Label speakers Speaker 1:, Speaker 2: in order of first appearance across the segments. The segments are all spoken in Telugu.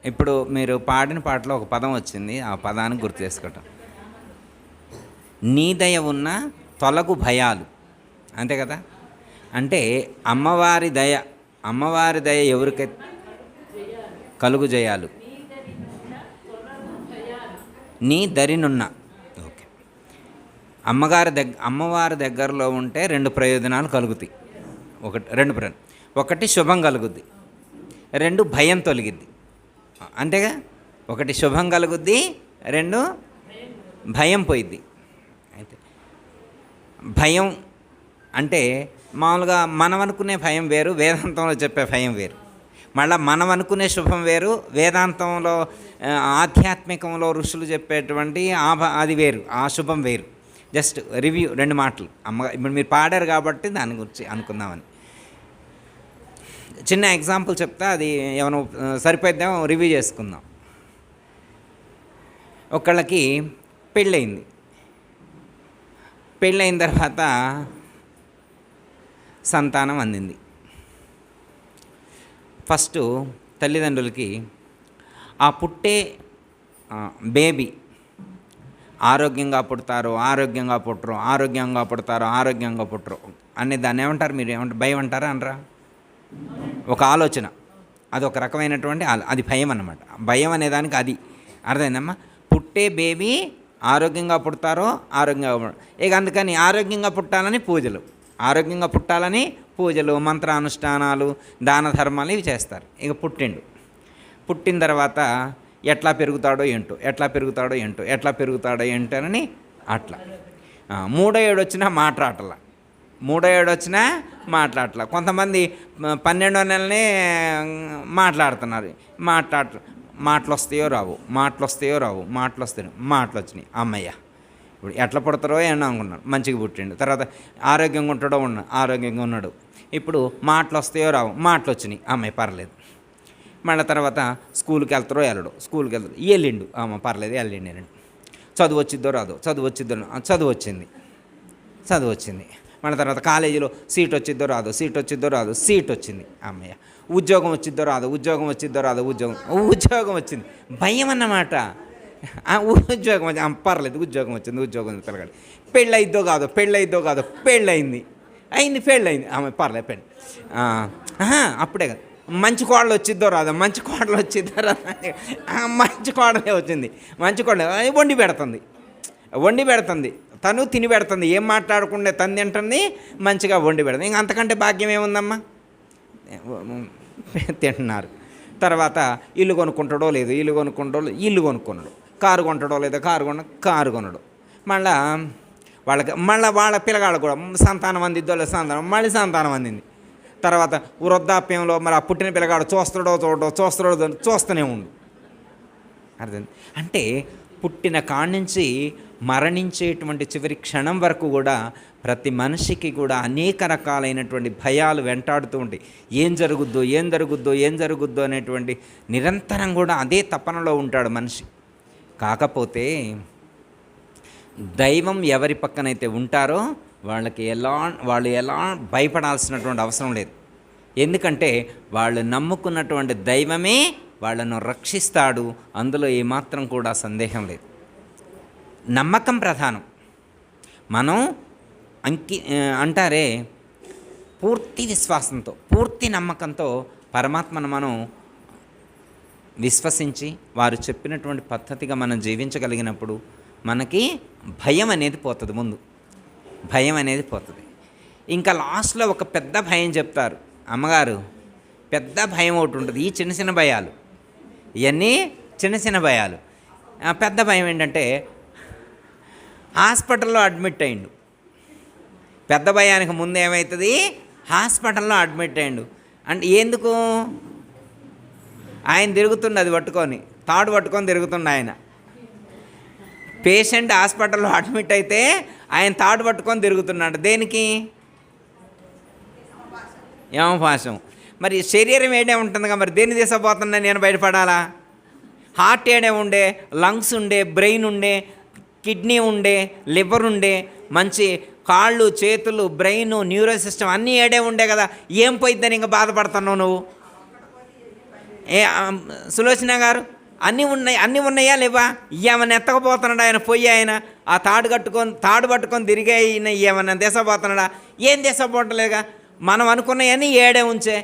Speaker 1: ఇప్పుడు మీరు పాడిన పాటలో ఒక పదం వచ్చింది. ఆ పదాన్ని గుర్తు చేసుకోవటం. నీ దయ ఉన్న తొలగు భయాలు. అంతే కదా? అంటే అమ్మవారి దయ ఎవరికి కలుగు జయాలు. నీ దరినున్న. ఓకే. అమ్మవారి దగ్గరలో ఉంటే రెండు ప్రయోజనాలు కలుగుతాయి. ఒకటి శుభం కలుగుద్ది, రెండు భయం తొలగిద్ది. అంతేగా? ఒకటి శుభం కలుగుద్ది, రెండు భయం పోయిద్ది. అయితే భయం అంటే మామూలుగా మనం అనుకునే భయం వేరు, వేదాంతంలో చెప్పే భయం వేరు. మళ్ళీ మనం అనుకునే శుభం వేరు, వేదాంతంలో ఆధ్యాత్మికంలో ఋషులు చెప్పేటువంటి అది వేరు, ఆ శుభం వేరు. జస్ట్ రివ్యూ, రెండు మాటలు. ఇప్పుడు మీరు పాడారు కాబట్టి దాని గురించి అనుకుందామని చిన్న ఎగ్జాంపుల్ చెప్తా, అది ఏమైనా సరిపోద్దాం, రివ్యూ చేసుకుందాం. ఒకళ్ళకి పెళ్ళైన తర్వాత సంతానం అందింది. ఫస్ట్ తల్లిదండ్రులకి ఆ పుట్టే బేబీ ఆరోగ్యంగా పుడతారో ఆరోగ్యంగా పుట్టరు అనే దాన్ని ఏమంటారు? మీరు ఏమంటారు? భయం అంటారా అనరా? ఒక ఆలోచన, అది ఒక రకమైనటువంటి అది భయం అన్నమాట. భయం అనేదానికి అది అర్థమైందమ్మా. పుట్టే బేబీ ఆరోగ్యంగా పుడతారో ఇక అందుకని ఆరోగ్యంగా పుట్టాలని పూజలు, మంత్రానుష్ఠానాలు, దాన ధర్మాలు ఇవి చేస్తారు. ఇక పుట్టిన తర్వాత ఎట్లా పెరుగుతాడో ఏంటోనని అట్లా 3వ ఏడు వచ్చినా మాట్లాడట్లా. కొంతమంది 12వ నెలనే మాట్లాడుతున్నారు. మాటలు వస్తాయో రావు, మాటలు వచ్చినాయి. అమ్మయ్య, ఇప్పుడు ఎట్లా పుడతారో ఏమో అనుకున్నాడు. మంచిగా పుట్టిండు. తర్వాత ఆరోగ్యంగా ఉన్నాడు. ఇప్పుడు మాటలు వస్తాయో రావు, మాటలు వచ్చినాయి. అమ్మాయి పర్లేదు. మళ్ళీ తర్వాత స్కూల్కి వెళ్తారో వెళ్ళిండు. అమ్మ పర్లేదు, వెళ్ళండి. చదువు వచ్చిద్దో రాదో, చదువు వచ్చింది. మళ్ళీ తర్వాత కాలేజీలో సీట్ వచ్చిద్దో రాదో, సీట్ వచ్చింది. అమ్మయ్య. ఉద్యోగం వచ్చిద్దో రాదో, ఉద్యోగం వచ్చింది. భయం అన్నమాట. ఉద్యోగం వచ్చింది, పర్లేదు, ఉద్యోగం వచ్చింది పిల్లగాడు. పెళ్ళయిద్దో కాదో, పెళ్ళయింది. ఆమె పర్లేదు, పెళ్ళి. అప్పుడే కదా మంచి కోడలు వచ్చిద్దో రాదో, మంచి కోడలే వచ్చింది. మంచి కోడలు వండి పెడుతుంది, తను తిని పెడుతుంది. ఏం మాట్లాడకుండా తను తింటుంది, మంచిగా వండి పెడుతుంది. ఇంక అంతకంటే భాగ్యం ఏముందమ్మా? తింటున్నారు. తర్వాత ఇల్లు కొనుక్కుంటాడో లేదు, ఇల్లు కొనుక్కున్నాడు. కారు కొంటాడో లేదో, కారు కొనడు. మళ్ళా వాళ్ళ పిల్లగాళ్ళు కూడా సంతానం అందిద్దో లేదు, సంతానం అందింది. తర్వాత వృద్ధాప్యంలో మరి ఆ పుట్టిన పిల్లగాడు చూస్తూనే ఉండు. అర్థం అంటే పుట్టిన కాడి నుంచి మరణించేటువంటి చివరి క్షణం వరకు కూడా ప్రతి మనిషికి కూడా అనేక రకాలైనటువంటి భయాలు వెంటాడుతూ ఉంటాయి. ఏం జరుగుద్దో అనేటువంటి నిరంతరం కూడా అదే తపనలో ఉంటాడు మనిషి. కాకపోతే దైవం ఎవరి పక్కనైతే ఉంటారో వాళ్ళు ఎలా భయపడాల్సినటువంటి అవసరం లేదు. ఎందుకంటే వాళ్ళు నమ్ముకున్నటువంటి దైవమే వాళ్ళను రక్షిస్తాడు. అందులో ఏమాత్రం కూడా సందేహం లేదు. నమ్మకం ప్రధానం. మనం అంటారే పూర్తి విశ్వాసంతో, పూర్తి నమ్మకంతో పరమాత్మను మనం విశ్వసించి వారు చెప్పినటువంటి పద్ధతిగా మనం జీవించగలిగినప్పుడు మనకి భయం అనేది పోతుంది. ఇంకా లాస్ట్లో ఒక పెద్ద భయం చెప్తారు అమ్మగారు. పెద్ద భయం ఒకటి ఉంటుంది. ఈ చిన్న భయాలు, ఇవన్నీ చిన్న భయాలు. పెద్ద భయం ఏంటంటే హాస్పిటల్లో అడ్మిట్ అయ్యిండు. పెద్ద భయానికి ముందు ఏమవుతుంది? హాస్పిటల్లో అడ్మిట్ అయ్యిండు అంటే ఎందుకు? ఆయన తిరుగుతుండు, అది పట్టుకొని తాడు పట్టుకొని తిరుగుతుండు ఆయన. పేషెంట్ హాస్పిటల్లో అడ్మిట్ అయితే ఆయన తాడు పట్టుకొని తిరుగుతున్నాడు. దేనికి? యమపాశం. మరి శరీరం ఏడే ఉంటుందిగా, మరి దేన్ని తీసుకుపోతున్నా నేను బయటపడాలా? హార్ట్ ఏడే ఉండే, లంగ్స్ ఉండే, బ్రెయిన్ ఉండే, కిడ్నీ ఉండే, లివర్ ఉండే, మంచి కాళ్ళు, చేతులు, బ్రెయిన్, న్యూరో సిస్టమ్ అన్నీ ఏడే ఉండే కదా. ఏం పోయిద్దని ఇంకా బాధపడుతున్నావు నువ్వు? సులోచన గారు అన్నీ ఉన్నాయా లేవా? ఏమన్నా ఎత్తకపోతున్నాడా ఆయన? పొయ్యి ఆయన ఆ తాడు పట్టుకొని తిరిగే ఈయన ఏమన్నా దేశపోతున్నాడా? ఏం దేశపోవట్లేగా. మనం అనుకున్నవన్నీ ఏడే ఉంచే.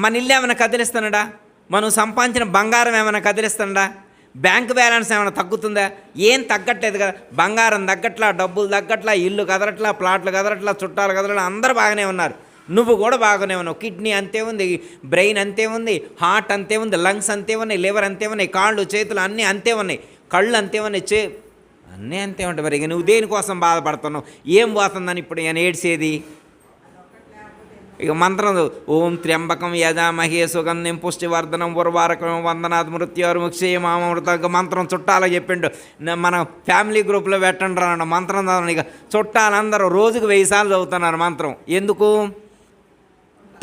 Speaker 1: మన ఇల్లు ఏమైనా కదిలిస్తున్నాడా? మనం సంపాదించిన బంగారం ఏమైనా కదిలిస్తున్నాడా? బ్యాంక్ బ్యాలెన్స్ ఏమైనా తగ్గుతుందా? ఏం తగ్గట్లేదు కదా. బంగారం తగ్గట్లా, డబ్బులు తగ్గట్లా, ఇల్లు కదలట్లా, ప్లాట్లు కదలట్లా, చుట్టాలు కదలట్లా, అందరూ బాగానే ఉన్నారు. నువ్వు కూడా బాగానే ఉన్నావు. కిడ్నీ అంతే ఉంది, బ్రెయిన్ అంతే ఉంది, హార్ట్ అంతే ఉంది, లంగ్స్ అంతే ఉన్నాయి, లివర్ అంతే ఉన్నాయి, కాళ్ళు చేతులు అన్నీ అంతే ఉన్నాయి, కళ్ళు అంతే ఉన్నాయి, అన్నీ అంతే ఉంటాయి. మరి ఇక నువ్వు దేనికోసం బాధపడుతున్నావు? ఏం పోతుందని ఇప్పుడు నేను ఏడ్చేది? ఇక మంత్రం ఓం త్ర్యంబకం యజామహే సుగంధిం పుష్టివర్ధనం ఉర్వారకం వందనాథ్ మృత్యోర్ముక్షేమామృత మంత్రం చుట్టాలని చెప్పిండు. మన ఫ్యామిలీ గ్రూప్లో పెట్టండి అన్న మంత్రం చదవండి. ఇక చుట్టాలందరూ రోజుకు 1000 సార్లు చదువుతున్నారు మంత్రం. ఎందుకు?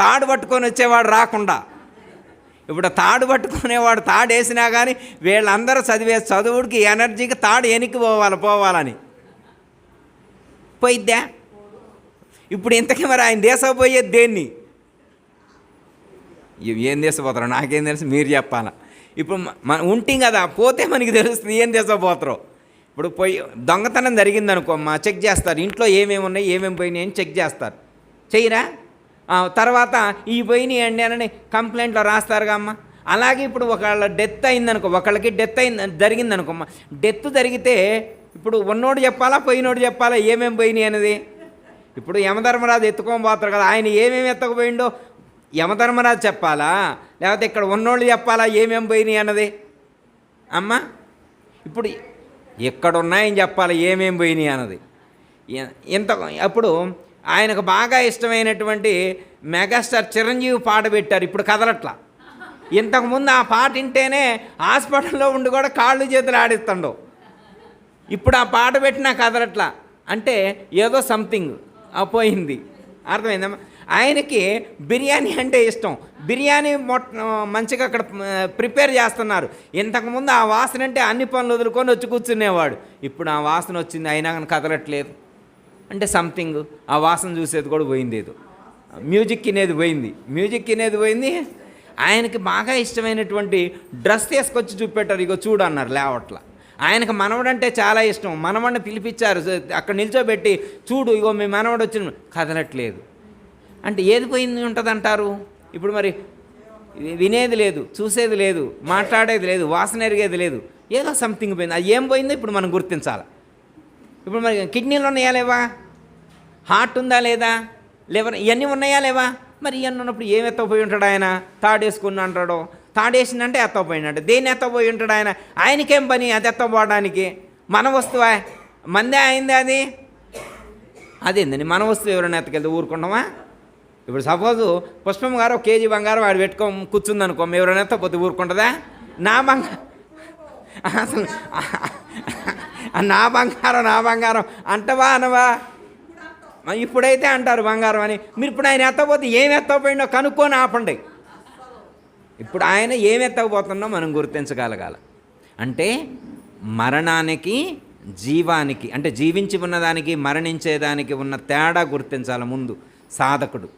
Speaker 1: తాడు పట్టుకొని వచ్చేవాడు రాకుండా. ఇప్పుడు తాడు పట్టుకునేవాడు తాడు వేసినా కానీ వీళ్ళందరూ చదివే చదువుడికి ఎనర్జీకి తాడు వెనక్కి పోవాలని పోయిద్దా? ఇప్పుడు ఇంతకీ మరి ఆయన దేశం పోయేది దేన్ని? ఏం దేశపోతారో నాకేం తెలుసు, మీరు చెప్పాలా. ఇప్పుడు మనం ఉంటాం కదా, పోతే మనకి తెలుస్తుంది ఏం దేశపోతారో. ఇప్పుడు పోయి దొంగతనం జరిగిందనుకో చెక్ చేస్తారు, ఇంట్లో ఏమేమి ఉన్నాయి ఏమేమి పోయినాయి అని చెక్ చేస్తారు. చెయ్యరా? తర్వాత ఈ పోయినాయి అండి అని కంప్లైంట్లో రాస్తారుగా అమ్మ. అలాగే ఇప్పుడు ఒకళ్ళ డెత్ అయిందనుకో, ఒకళ్ళకి డెత్ జరిగిందనుకో అమ్మ. డెత్ జరిగితే ఇప్పుడు ఉన్నోడు చెప్పాలా పోయినోడు చెప్పాలా ఏమేమి పోయినాయి అనేది? ఇప్పుడు యమధర్మరాజు ఎత్తుకొని పోతారు కదా, ఆయన ఏమేమి ఎత్తకపోయిండో యమధర్మరాజు చెప్పాలా లేకపోతే ఇక్కడ ఉన్నోళ్ళు చెప్పాలా ఏమేమి పోయినాయి అన్నది? అమ్మ ఇప్పుడు ఎక్కడున్నాయని చెప్పాలి ఏమేమి పోయినాయి అన్నది. ఇంత అప్పుడు ఆయనకు బాగా ఇష్టమైనటువంటి మెగాస్టార్ చిరంజీవి పాట పెట్టారు, ఇప్పుడు కదలట్లా. ఇంతకుముందు ఆ పాట వింటేనే హాస్పిటల్లో ఉండి కూడా కాళ్ళు చేతులు ఆడిస్తుండవు. ఇప్పుడు ఆ పాట పెట్టినా కదలట్లా. అంటే ఏదో సంథింగ్ పోయింది. అర్థమైందమ్మా? ఆయనకి బిర్యానీ అంటే ఇష్టం. బిర్యానీ మంచిగా అక్కడ ప్రిపేర్ చేస్తున్నారు. ఇంతకుముందు ఆ వాసన అంటే అన్ని పనులు వదులుకొని వచ్చి కూర్చునేవాడు. ఇప్పుడు ఆ వాసన వచ్చింది అయినా కానీ కదలట్లేదు. అంటే సంథింగ్ ఆ వాసన చూసేది కూడా పోయింది. ఏదో మ్యూజిక్ తినేది పోయింది. ఆయనకి బాగా ఇష్టమైనటువంటి డ్రెస్ తీసుకొచ్చి చూపెట్టారు. ఇగో చూడు అన్నారు లేవట్లా. ఆయనకు మనవడంటే చాలా ఇష్టం. మనవడిని పిలిపించారు, అక్కడ నిల్చోబెట్టి చూడు ఇగో మీ మనవడు వచ్చిన కదలట్లేదు. అంటే ఏది పోయింది ఉంటుంది అంటారు? ఇప్పుడు మరి వినేది లేదు, చూసేది లేదు, మాట్లాడేది లేదు, వాసన ఎరిగేది లేదు, ఏదో సంథింగ్ పోయింది. అది ఏం పోయిందో ఇప్పుడు మనం గుర్తించాలి. ఇప్పుడు మరి కిడ్నీలు ఉన్నాయా లేవా? హార్ట్ ఉందా లేదా? లివర్ ఇవన్నీ ఉన్నాయా లేవా? మరి ఇవన్నీ ఉన్నప్పుడు ఏం ఎత్తపోయి ఉంటాడు ఆయన? తాడేసుకుని అంటాడో, తాడేసిందంటే ఎత్తపోయినట్టు. దేన్ని ఎత్తపోయి ఉంటాడు ఆయన? ఆయనకేం పని అది ఎత్తపోవడానికి? మన వస్తువా? మందే అయింది అదేందండి మన వస్తువు ఎవరైనా ఎత్తకెళ్తే ఊరుకుంటామా? ఇప్పుడు సపోజు పుష్పం గారు 1 కేజీ బంగారం వాడు పెట్టుకొని కూర్చుందనుకో, ఎవరైనా ఎత్తపోతే ఊరుకుంటుందా? నా బంగారం అసలు నా బంగారం అంటవా అనవా? ఇప్పుడైతే అంటారు బంగారం అని. మీరు ఇప్పుడు ఆయన ఎత్తపోతే ఏం ఎత్తకపోయిండో కనుక్కొని ఆపండి. ఇప్పుడు ఆయన ఏం ఎత్తకపోతుందో మనం గుర్తించగలగాలి. అంటే మరణానికి జీవానికి, అంటే జీవించి ఉన్నదానికి మరణించేదానికి ఉన్న తేడా గుర్తించాలి ముందు సాధకుడు.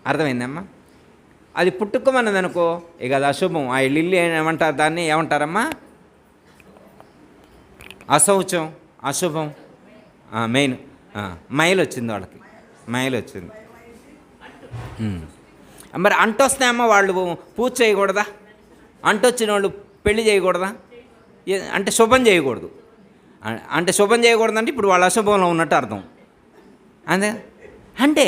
Speaker 1: అర్థమైందమ్మా? అది పుట్టుకోమన్నదనుకో ఇక అది అశుభం. ఆ ఇల్లు ఏమంటారు దాన్ని? ఏమంటారమ్మా? అశౌచం, అశుభం. మెయిన్ మైలు వచ్చింది వాళ్ళకి, మైలు వచ్చింది. మరి అంటొస్తే అమ్మ వాళ్ళు పూజ చేయకూడదా? అంటొచ్చిన వాళ్ళు పెళ్లి చేయకూడదా? అంటే శుభం చేయకూడదు. అంటే శుభం చేయకూడదంటే ఇప్పుడు వాళ్ళు అశుభంలో ఉన్నట్టు అర్థం. అంతే. అంటే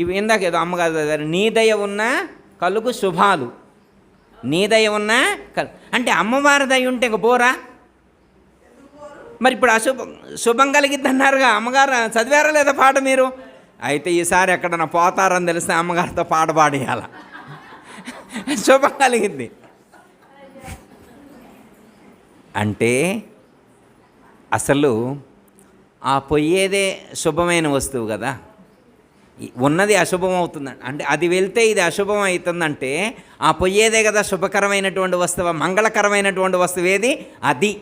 Speaker 1: ఇవి ఇందాక ఏదో అమ్మగారు నీ దయ ఉన్న కలుగు శుభాలు, నీ దయ ఉన్న అంటే అమ్మవారి దయ ఉంటే ఇంక పోరా? మరి ఇప్పుడు శుభం కలిగిద్ది అన్నారుగా. అమ్మగారు చదివారా లేదా పాట మీరు? అయితే ఈసారి ఎక్కడన్నా పోతారని తెలిస్తే అమ్మగారితో పాట పాడేయాల, శుభం కలిగిద్ది. అంటే అసలు ఆ పొయ్యేదే శుభమైన వస్తువు కదా, ఉన్నది అశుభం అవుతుందండి. అంటే అది వెళ్తే ఇది అశుభం అవుతుందంటే ఆ పొయ్యేదే కదా శుభకరమైనటువంటి వస్తువు, మంగళకరమైనటువంటి వస్తువు ఏది? అది.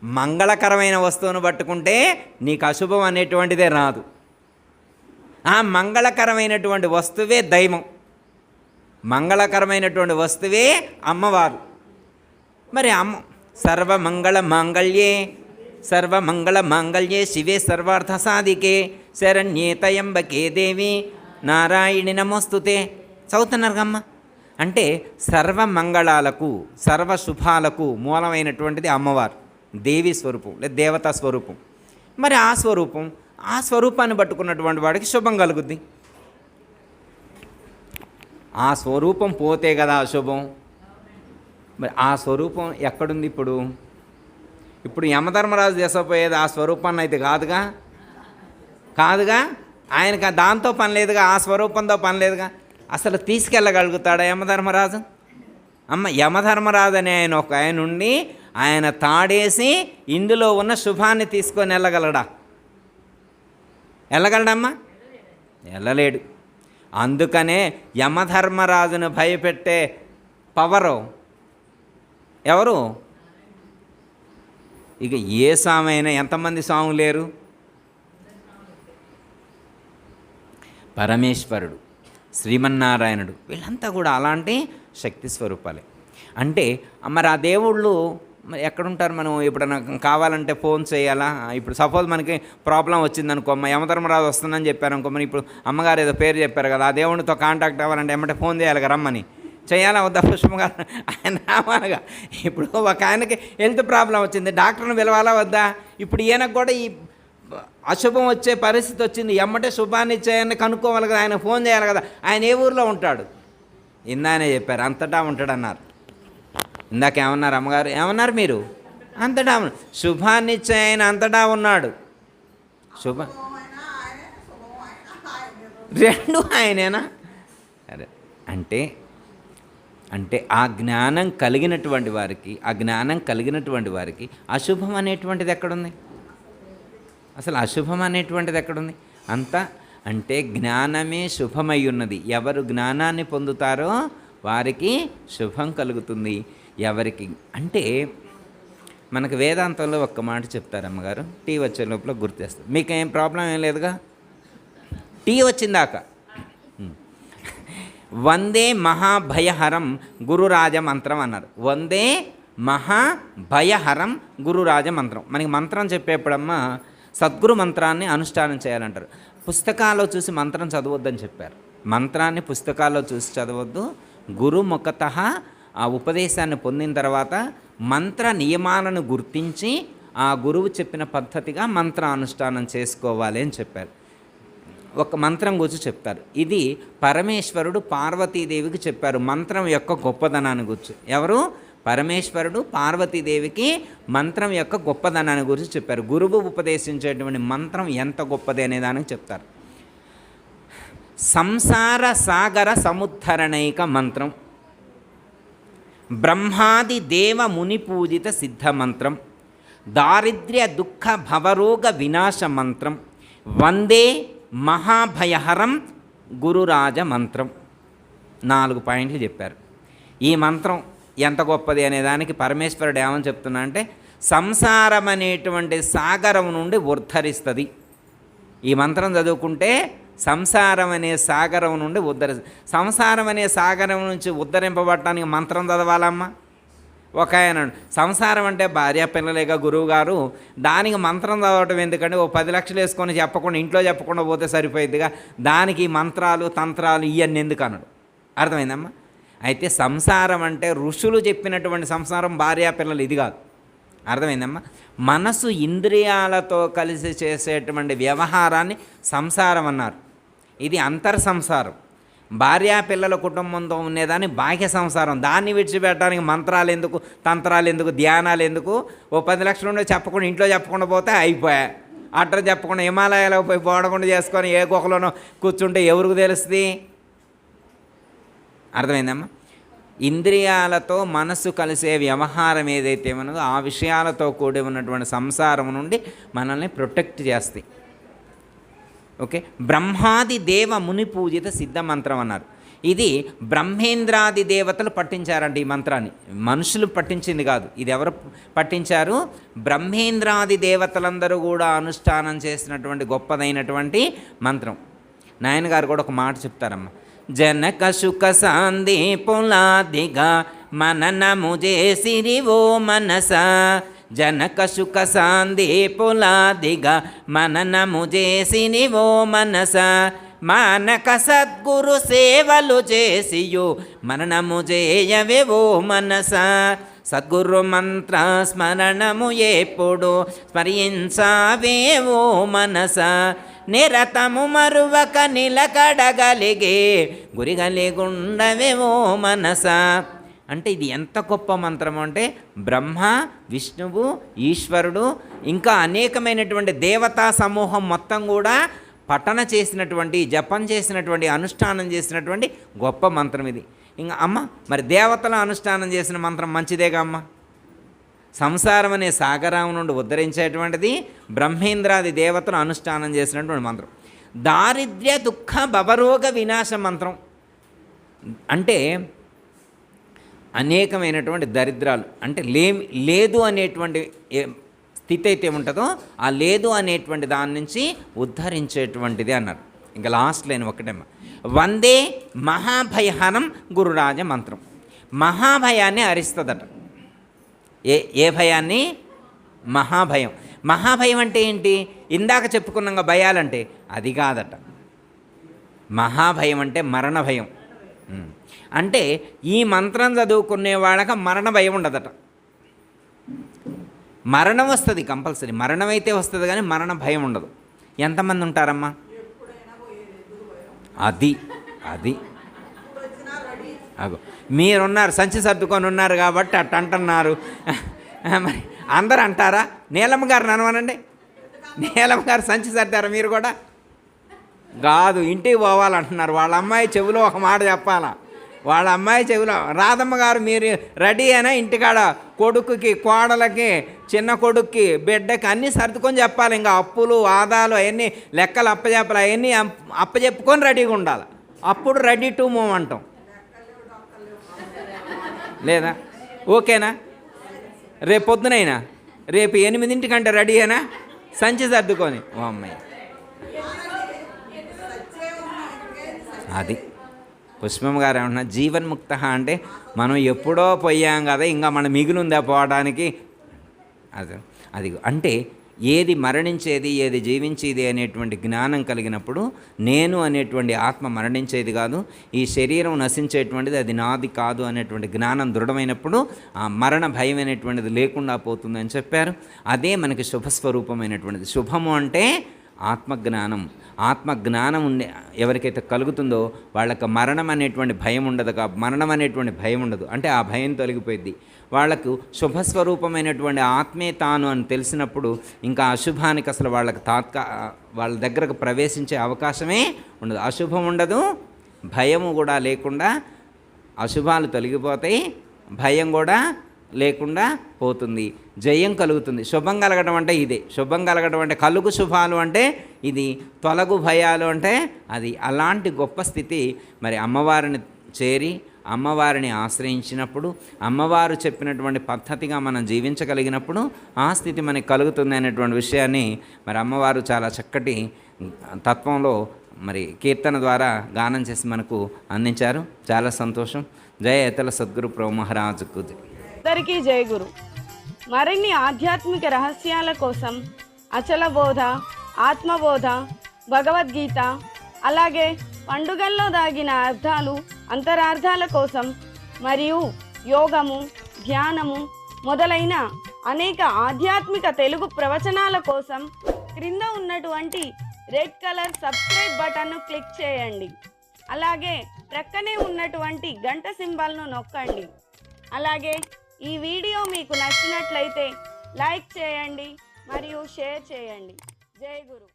Speaker 1: మంగళకరమైన వస్తువును పట్టుకుంటే నీకు అశుభం అనేటువంటిదే రాదు. ఆ మంగళకరమైనటువంటి వస్తువే దైవం. మంగళకరమైనటువంటి వస్తువే అమ్మవారు. మరి సర్వమంగళ మాంగళ్యే శివే సర్వార్థ సాధికే శరణ్యే త్రయంబకే దేవి నారాయణి నమోస్తుతే. చదువుతున్నారు అమ్మ. అంటే సర్వమంగళాలకు సర్వశుభాలకు మూలమైనటువంటిది అమ్మవారు, దేవి స్వరూపం లేదా దేవతా స్వరూపం. మరి ఆ స్వరూపాన్ని పట్టుకున్నటువంటి వాడికి శుభం కలుగుద్ది. ఆ స్వరూపం పోతే కదా అశుభం. మరి ఆ స్వరూపం ఎక్కడుంది ఇప్పుడు యమధర్మరాజు తీసుకుపోయేది ఆ స్వరూపాన్ని అయితే కాదుగా. ఆయనకు దాంతో పని లేదుగా, ఆ స్వరూపంతో పని లేదుగా. అసలు తీసుకెళ్ళగలుగుతాడా యమధర్మరాజు? యమధర్మరాజు అనే ఆయన ఉండి ఆయన తాడేసి ఇందులో ఉన్న శుభాన్ని తీసుకొని వెళ్ళగలడమ్మా? వెళ్ళలేడు. అందుకనే యమధర్మరాజును భయపెట్టే పవరు ఎవరు? ఇక ఏ స్వామి అయినా ఎంతమంది స్వాములు లేరు? పరమేశ్వరుడు, శ్రీమన్నారాయణుడు, వీళ్ళంతా కూడా అలాంటి శక్తి స్వరూపాలే. అంటే మరి ఆ దేవుళ్ళు ఎక్కడుంటారు? మనం ఎప్పుడైనా కావాలంటే ఫోన్ చేయాలా? ఇప్పుడు సపోజ్ మనకి ప్రాబ్లం వచ్చిందనుకో, యమధర్మరాజు వస్తుందని చెప్పారు అనుకో, మరి ఇప్పుడు అమ్మగారు ఏదో పేరు చెప్పారు కదా, ఆ దేవునితో కాంటాక్ట్ అవ్వాలంటే ఏమంటే ఫోన్ చేయాలి కదా, రమ్మని చేయాలా వద్దా? పుష్పగారు ఆయన రావాలిగా. ఇప్పుడు ఒక ఆయనకి హెల్త్ ప్రాబ్లం వచ్చింది, డాక్టర్ని పిలవాలా వద్దా? ఇప్పుడు ఈయనకు కూడా ఈ అశుభం వచ్చే పరిస్థితి వచ్చింది, ఎమ్మటే శుభాన్ని ఇచ్చాయని కనుక్కోవాలి కదా, ఆయన ఫోన్ చేయాలి కదా. ఆయన ఏ ఊరిలో ఉంటాడు? ఇందానే చెప్పారు అంతటా ఉంటాడన్నారు. ఇందాక ఏమన్నారు అమ్మగారు? ఏమన్నారు మీరు? అంతటా శుభాన్ని ఇచ్చే ఆయన అంతటా ఉన్నాడు. రెండు ఆయనేనా? అరే అంటే ఆ జ్ఞానం కలిగినటువంటి వారికి అశుభం అనేటువంటిది ఎక్కడుంది? అసలు అశుభం అనేటువంటిది ఎక్కడుంది? అంటే జ్ఞానమే శుభమై ఉన్నది. ఎవరు జ్ఞానాన్ని పొందుతారో వారికి శుభం కలుగుతుంది. ఎవరికి అంటే మనకు వేదాంతంలో ఒక్క మాట చెప్తారు అమ్మగారు, టీ వచ్చే లోపల గుర్తేస్తారు. మీకు ఏం ప్రాబ్లం ఏం లేదుగా? టీ వచ్చిందాక వందే మహాభయహరం గురురాజమంత్రం అన్నారు. వందే మహాభయహరం గురురాజమంత్రం. మనకి మంత్రం చెప్పేప్పుడమ్మా సద్గురు మంత్రాన్ని అనుష్ఠానం చేయాలంటారు. పుస్తకాల్లో చూసి మంత్రం చదవద్దని చెప్పారు. మంత్రాన్ని పుస్తకాల్లో చూసి చదవద్దు. గురుముఖత ఆ ఉపదేశాన్ని పొందిన తర్వాత మంత్ర నియమాలను గుర్తించి ఆ గురువు చెప్పిన పద్ధతిగా మంత్ర అనుష్ఠానం చేసుకోవాలి అని చెప్పారు. ఒక మంత్రం గురించి చెప్తారు. ఇది పరమేశ్వరుడు పార్వతీదేవికి చెప్పారు మంత్రం యొక్క గొప్పదనాన్ని గురించి. ఎవరు? పరమేశ్వరుడు పార్వతీదేవికి మంత్రం యొక్క గొప్పదనాన్ని గురించి చెప్పారు. గురువు ఉపదేశించేటువంటి మంత్రం ఎంత గొప్పది అనే దానికి చెప్తారు. సంసార సాగర సముద్ధరణైక మంత్రం, బ్రహ్మాది దేవ ముని పూజిత సిద్ధ మంత్రం, దారిద్ర్య దుఃఖ భవరోగ వినాశ మంత్రం, వందే మహాభయహరం గురురాజ మంత్రం. 4 పాయింట్లు చెప్పారు. ఈ మంత్రం ఎంత గొప్పది అనేదానికి పరమేశ్వరుడు ఏమని చెప్తున్నా అంటే సంసారం అనేటువంటి సాగరం నుండి ఉద్ధరిస్తుంది. ఈ మంత్రం చదువుకుంటే సంసారం అనే సాగరం నుండి సంసారం అనే సాగరం నుంచి ఉద్ధరింపబడటానికి మంత్రం చదవాలమ్మా. ఒక ఆయన సంసారం అంటే భార్య పిల్లలేగా గురువు గారు, దానికి మంత్రం చదవటం ఎందుకంటే 10 లక్షలు వేసుకొని చెప్పకుండా ఇంట్లో చెప్పకుండా పోతే సరిపోయిద్దిగా, దానికి మంత్రాలు తంత్రాలు ఇవన్నీ ఎందుకు అన్నాడు. అర్థమైందమ్మా? అయితే సంసారం అంటే ఋషులు చెప్పినటువంటి సంసారం భార్య పిల్లలు ఇది కాదు. అర్థమైందమ్మా? మనసు ఇంద్రియాలతో కలిసి చేసేటువంటి వ్యవహారాన్ని సంసారం అన్నారు. ఇది అంతర్ సంసారం. భార్యా పిల్లల కుటుంబంతో ఉండేదాన్ని బాహ్య సంసారం. దాన్ని విడిచిపెట్టడానికి మంత్రాలు ఎందుకు, తంత్రాలు ఎందుకు, ధ్యానాలు ఎందుకు? 10 లక్షలు ఉండే చెప్పకుండా ఇంట్లో చెప్పకుండా పోతే అయిపోయా. అట్లా చెప్పకుండా హిమాలయాలకు పోయి బోడకుండా చేసుకొని ఏ గుహలోనో కూర్చుంటే ఎవరికి తెలుస్తుంది? అర్థమైందమ్మా? ఇంద్రియాలతో మనస్సు కలిసే వ్యవహారం ఏదైతే ఉన్నదో ఆ విషయాలతో కూడి ఉన్నటువంటి సంసారం నుండి మనల్ని ప్రొటెక్ట్ చేస్తాయి. ఓకే. బ్రహ్మాది దేవ ముని పూజిత సిద్ధ మంత్రం అన్నారు. ఇది బ్రహ్మేంద్రాది దేవతలు పట్టించారంట ఈ మంత్రాన్ని. మనుషులు పట్టించింది కాదు. ఇది ఎవరు పట్టించారు? బ్రహ్మేంద్రాది దేవతలందరూ కూడా అనుష్ఠానం చేసినటువంటి గొప్పదైనటువంటి మంత్రం. నాయనగారు కూడా ఒక మాట చెప్తారమ్మ. జనక సుఖ సాందీపులాదిగా మననము చేసిరివో మనస. జనక సుఖ సాందీపులాదిగా మననము చేసినివో మనస. మానక సద్గురు సేవలు చేసియు మననము చేయవేవో మనస. సద్గురు మంత్ర స్మరణము ఎప్పుడు స్మరించావేవో మనస. నిరతము మరువక నిలకడగలిగే గురిగలిగుండవేవో మనస. అంటే ఇది ఎంత గొప్ప మంత్రం అంటే బ్రహ్మ, విష్ణువు, ఈశ్వరుడు ఇంకా అనేకమైనటువంటి దేవతా సమూహం మొత్తం కూడా పఠన చేసినటువంటి, జపం చేసినటువంటి, అనుష్ఠానం చేసినటువంటి గొప్ప మంత్రం ఇది. ఇంకా అమ్మ మరి దేవతల అనుష్ఠానం చేసిన మంత్రం మంచిదేగా అమ్మ. సంసారం అనే సాగరం నుండి ఉద్ధరించేటువంటిది బ్రహ్మేంద్రాది దేవతలు అనుష్ఠానం చేసినటువంటి మంత్రం. దారిద్ర్య దుఃఖ భవరోగ వినాశ మంత్రం అంటే అనేకమైనటువంటి దరిద్రాలు అంటే లేదు అనేటువంటి స్థితి అయితే ఉంటుందో ఆ లేదు అనేటువంటి దాని నుంచి ఉద్ధరించేటువంటిది అన్నారు. ఇంకా లాస్ట్ లైన్ ఒకటేమ్మా, వందే మహాభయహనం గురురాజ మంత్రం. మహాభయాన్ని హరిస్తుందట. ఏ భయాన్ని? మహాభయం. మహాభయం అంటే ఏంటి? ఇందాక చెప్పుకున్నాక భయాలంటే అది కాదట. మహాభయం అంటే మరణ భయం. అంటే ఈ మంత్రం చదువుకునే వాళ్ళకి మరణ భయం ఉండదట. మరణం వస్తుంది కంపల్సరీ, మరణం అయితే వస్తుంది కానీ మరణ భయం ఉండదు. ఎంతమంది ఉంటారమ్మా? అది అది అగో మీరున్నారు, సంచి సర్దుకొని ఉన్నారు కాబట్టి అట్ట అంటున్నారు. మరి అందరు అంటారా? నీలమ్మ గారిని అనవనండి. నీలమ్మ గారు సంచి సర్దారా? మీరు కూడా కాదు, ఇంటికి పోవాలంటున్నారు. వాళ్ళ అమ్మాయి చెవిలో ఒక మాట చెప్పాలా? వాళ్ళ అమ్మాయి చెవిలో, రాధమ్మ గారు మీరు రెడీ అయినా ఇంటికాడ కొడుకుకి, కోడలకి, చిన్న కొడుక్కి, బిడ్డకి అన్నీ సర్దుకొని చెప్పాలి. ఇంకా అప్పులు, ఆదాలు అవన్నీ లెక్కలు అప్పచెప్పాలి. అవన్నీ అప్పచెప్పుకొని రెడీగా ఉండాలి. అప్పుడు రెడీ టు మూవ్ అంటాం. లేదా? ఓకేనా? రేపు పొద్దునైనా రేపు 8 రెడీ అయినా సంచి సర్దుకొని ఓ అమ్మాయి. అది పుష్పమ్మ గారు ఏమన్నా జీవన్ముక్త అంటే మనం ఎప్పుడో పోయాం కదా, ఇంకా మన మిగులుందా పోవడానికి. అది అంటే ఏది మరణించేది, ఏది జీవించేది అనేటువంటి జ్ఞానం కలిగినప్పుడు నేను అనేటువంటి ఆత్మ మరణించేది కాదు, ఈ శరీరం నశించేటువంటిది అది నాది కాదు అనేటువంటి జ్ఞానం దృఢమైనప్పుడు ఆ మరణ భయం అనేటువంటిది లేకుండా పోతుందని చెప్పారు. అదే మనకి శుభస్వరూపమైనటువంటిది. శుభము అంటే ఆత్మజ్ఞానం. ఆత్మజ్ఞానం ఎవరికైతే కలుగుతుందో వాళ్ళకి మరణం అనేటువంటి భయం ఉండదు. మరణం అనేటువంటి భయం ఉండదు. అంటే ఆ భయం తొలగిపోయింది. వాళ్లకు శుభస్వరూపమైనటువంటి ఆత్మే తాను అని తెలిసినప్పుడు ఇంకా అశుభానికి అసలు వాళ్ళకి వాళ్ళ దగ్గరకు ప్రవేశించే అవకాశమే ఉండదు. అశుభం ఉండదు, భయము కూడా లేకుండా అశుభాలు తొలగిపోతాయి, భయం కూడా లేకుండా పోతుంది, జయం కలుగుతుంది. శుభం కలగడం అంటే ఇదే. శుభం కలగడం అంటే కలుగు శుభాలు అంటే ఇది, తొలగు భయాలు అంటే అది. అలాంటి గొప్ప స్థితి మరి అమ్మవారిని చేరి అమ్మవారిని ఆశ్రయించినప్పుడు, అమ్మవారు చెప్పినటువంటి పద్ధతిగా మనం జీవించగలిగినప్పుడు ఆ స్థితి మనకి కలుగుతుంది అనేటువంటి విషయాన్ని మరి అమ్మవారు చాలా చక్కటి తత్వంలో మరి కీర్తన ద్వారా గానం చేసి మనకు అందించారు. చాలా సంతోషం. జయ ఏతల సద్గురు ప్రభు మహారాజుకు
Speaker 2: అందరికీ జయ గురు. మరిన్ని ఆధ్యాత్మిక రహస్యాల కోసం అచల బోధ, ఆత్మబోధ, భగవద్గీత, అలాగే పండుగల్లో దాగిన అర్థాలు, అంతరార్థాల కోసం మరియు యోగము, ధ్యానము మొదలైన అనేక ఆధ్యాత్మిక తెలుగు ప్రవచనాల కోసం క్రింద ఉన్నటువంటి రెడ్ కలర్ సబ్స్క్రైబ్ బటన్ను క్లిక్ చేయండి. అలాగే ప్రక్కనే ఉన్నటువంటి గంట సింబల్ను నొక్కండి. అలాగే ఈ వీడియో మీకు నచ్చినట్లయితే లైక్ చేయండి మరియు షేర్ చేయండి. జై గురు.